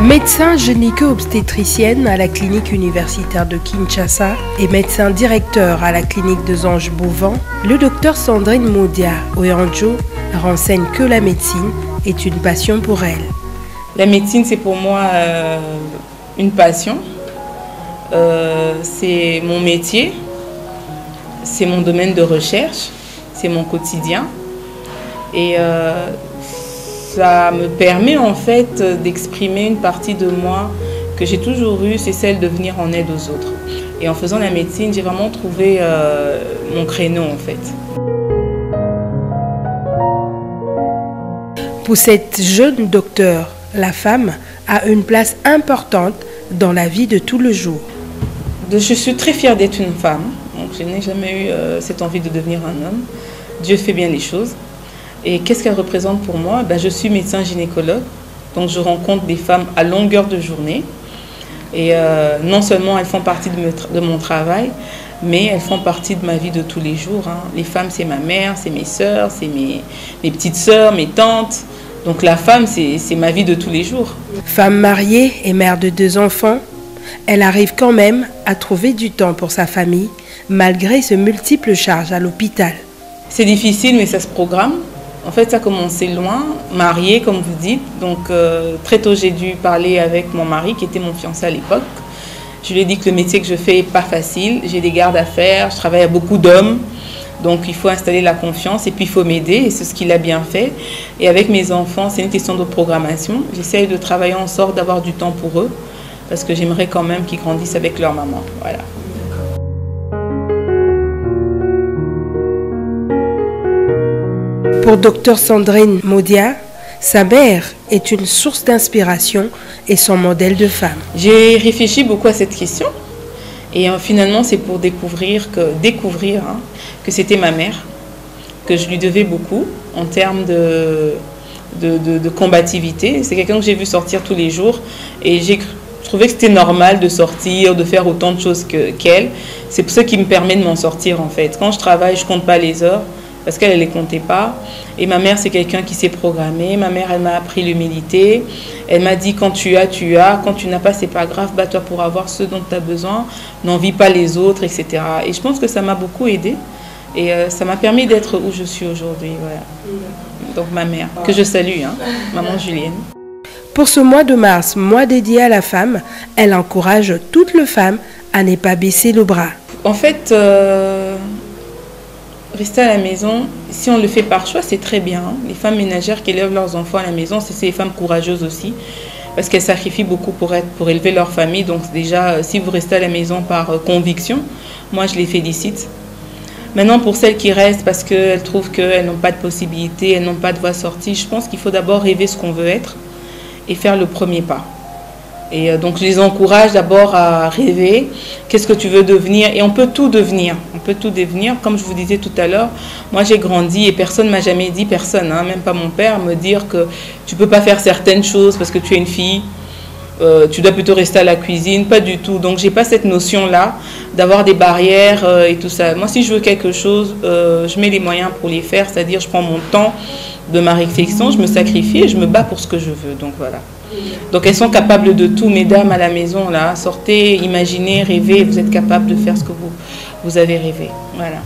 Médecin gynéco-obstétricienne à la clinique universitaire de Kinshasa et médecin directeur à la clinique de Zanj-Bovan, le docteur Sandrine Modia Oyanjo renseigne que la médecine est une passion pour elle. La médecine, c'est pour moi une passion. C'est mon métier, c'est mon domaine de recherche, c'est mon quotidien. Et ça me permet en fait d'exprimer une partie de moi que j'ai toujours eue, c'est celle de venir en aide aux autres. Et en faisant la médecine, j'ai vraiment trouvé mon créneau en fait. Pour cette jeune docteure, la femme a une place importante dans la vie de tout le jour. Je suis très fière d'être une femme. Donc, je n'ai jamais eu cette envie de devenir un homme. Dieu fait bien les choses. Et qu'est-ce qu'elle représente pour moi? Je suis médecin gynécologue, donc je rencontre des femmes à longueur de journée. Et non seulement elles font partie de mon travail, mais elles font partie de ma vie de tous les jours. Les femmes, c'est ma mère, c'est mes sœurs, c'est mes petites sœurs, mes tantes. Donc la femme, c'est ma vie de tous les jours. Femme mariée et mère de 2 enfants, elle arrive quand même à trouver du temps pour sa famille, malgré ses multiples charges à l'hôpital. C'est difficile, mais ça se programme. En fait, ça a commencé loin, mariée, comme vous dites. Donc, très tôt, j'ai dû parler avec mon mari, qui était mon fiancé à l'époque. Je lui ai dit que le métier que je fais n'est pas facile. J'ai des gardes à faire, je travaille avec beaucoup d'hommes. Donc, il faut installer la confiance et puis il faut m'aider. Et c'est ce qu'il a bien fait. Et avec mes enfants, c'est une question de programmation. J'essaye de travailler en sorte d'avoir du temps pour eux. Parce que j'aimerais quand même qu'ils grandissent avec leur maman. Voilà. Pour Dr Sandrine Modia, sa mère est une source d'inspiration et son modèle de femme. J'ai réfléchi beaucoup à cette question et finalement c'est pour découvrir que c'était ma mère, que je lui devais beaucoup en termes de combativité. C'est quelqu'un que j'ai vu sortir tous les jours et j'ai trouvé que c'était normal de sortir, de faire autant de choses qu'elle. C'est pour ça qui me permet de m'en sortir en fait. Quand je travaille, je ne compte pas les heures. Parce qu'elle ne les comptait pas. Et ma mère, c'est quelqu'un qui s'est programmé. Ma mère, elle m'a appris l'humilité. Elle m'a dit, quand tu as, tu as. Quand tu n'as pas, c'est pas grave. Bats-toi pour avoir ce dont tu as besoin. N'envie pas les autres, etc. Et je pense que ça m'a beaucoup aidée. Et ça m'a permis d'être où je suis aujourd'hui. Voilà. Donc ma mère, que je salue, maman Julienne. Pour ce mois de mars, mois dédié à la femme, elle encourage toutes les femmes à ne pas baisser le bras. En fait... Rester à la maison, si on le fait par choix, c'est très bien. Les femmes ménagères qui élèvent leurs enfants à la maison, c'est des femmes courageuses aussi, parce qu'elles sacrifient beaucoup pour élever leur famille. Donc déjà, si vous restez à la maison par conviction, moi je les félicite. Maintenant, pour celles qui restent parce qu'elles trouvent qu'elles n'ont pas de possibilité, elles n'ont pas de voie sortie, je pense qu'il faut d'abord rêver ce qu'on veut être et faire le premier pas. Et donc je les encourage d'abord à rêver, qu'est-ce que tu veux devenir, et on peut tout devenir, comme je vous disais tout à l'heure. Moi j'ai grandi et personne ne m'a jamais dit, même pas mon père, me dire que tu ne peux pas faire certaines choses parce que tu es une fille, tu dois plutôt rester à la cuisine, pas du tout. Donc j'ai pas cette notion-là d'avoir des barrières et tout ça. Moi si je veux quelque chose, je mets les moyens pour les faire, c'est-à-dire je prends mon temps de ma réflexion, je me sacrifie et je me bats pour ce que je veux, donc voilà. Donc elles sont capables de tout, mesdames à la maison, là, sortez, imaginez, rêvez, vous êtes capables de faire ce que vous avez rêvé. Voilà.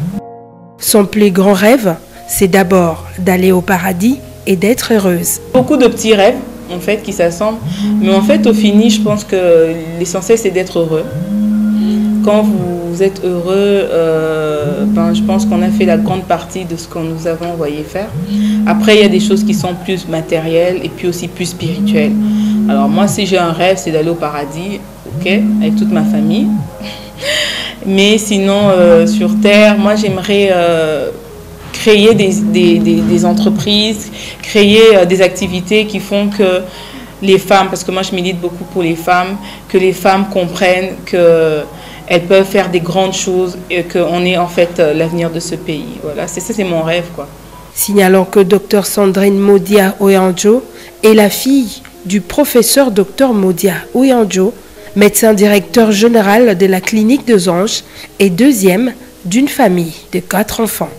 Son plus grand rêve, c'est d'abord d'aller au paradis et d'être heureuse. Beaucoup de petits rêves, en fait, qui s'assemblent, mais en fait, au fini, je pense que l'essentiel, c'est d'être heureux. Quand vous êtes heureux, je pense qu'on a fait la grande partie de ce qu'on nous avons envoyé faire. Après, il y a des choses qui sont plus matérielles et puis aussi plus spirituelles. Alors moi, si j'ai un rêve, c'est d'aller au paradis, ok, avec toute ma famille. Mais sinon, sur Terre, moi, j'aimerais créer des entreprises, créer des activités qui font que les femmes, parce que moi, je milite beaucoup pour les femmes, que les femmes comprennent que elles peuvent faire des grandes choses et qu'on est en fait l'avenir de ce pays. Voilà, c'est ça, c'est mon rêve, quoi. Signalant que Dr Sandrine Modia Oyanjo est la fille du professeur Dr Modia Oyanjo, médecin directeur général de la clinique des Anges et deuxième d'une famille de 4 enfants.